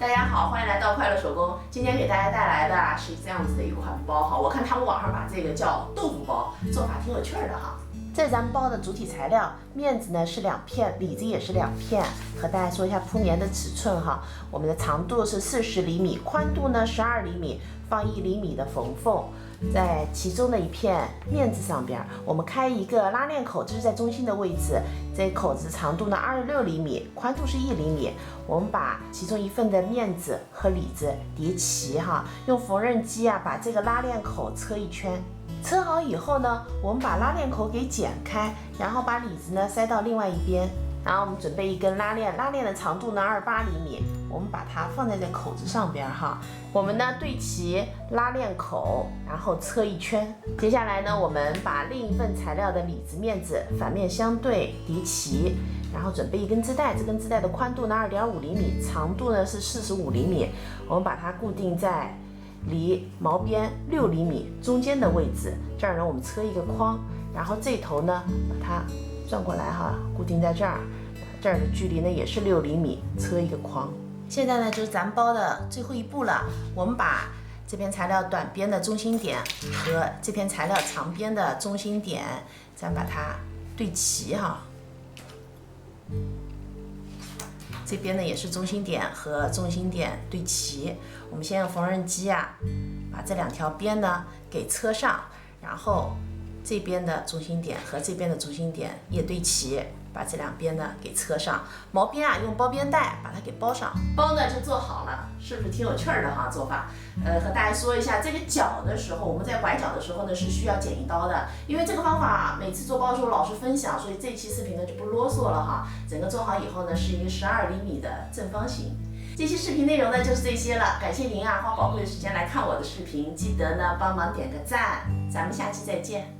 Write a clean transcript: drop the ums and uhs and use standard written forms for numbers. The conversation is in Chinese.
大家好，欢迎来到快乐手工。今天给大家带来的是这样子的一款包哈，我看他们网上把这个叫豆腐包，做法挺有趣的哈。这咱们包的主体材料，面子呢是2片，里子也是2片。和大家说一下铺棉的尺寸哈，我们的长度是40厘米，宽度呢12厘米，放1厘米的缝缝。在其中的一片面子上边，我们开一个拉链口，这是在中心的位置。这口子长度呢26厘米，宽度是1厘米。我们把其中一份的面子和里子叠齐哈，用缝纫机把这个拉链口车一圈。车好以后呢，我们把拉链口给剪开，然后把里子呢塞到另外一边。然后我们准备一根拉链，拉链的长度呢28厘米，我们把它放在这口子上边哈。我们呢对齐拉链口，然后车一圈。接下来呢，我们把另一份材料的里子面子反面相对叠齐，然后准备一根织带，这根织带的宽度呢2.5厘米，长度呢是45厘米，我们把它固定在离毛边6厘米中间的位置。这儿呢，我们车一个框，然后这头呢把它转过来哈，固定在这儿，这儿的距离呢也是6厘米，车一个框。现在呢就是咱们包的最后一步了，我们把这片材料短边的中心点和这片材料长边的中心点，咱把它对齐哈。这边呢也是中心点和中心点对齐。我们先用缝纫机把这2条边呢给车上，然后这边的中心点和这边的中心点也对齐，把这2边呢给车上。毛边用包边带把它给包上，包呢就做好了，是不是挺有趣的哈做法？和大家说一下，这个角的时候，我们在拐角的时候呢是需要剪一刀的，因为这个方法每次做包的时候老师分享，所以这期视频呢就不啰嗦了哈。整个做好以后呢是一个12厘米的正方形。这期视频内容呢就是这些了，感谢您花宝贵的时间来看我的视频，记得呢帮忙点个赞，咱们下期再见。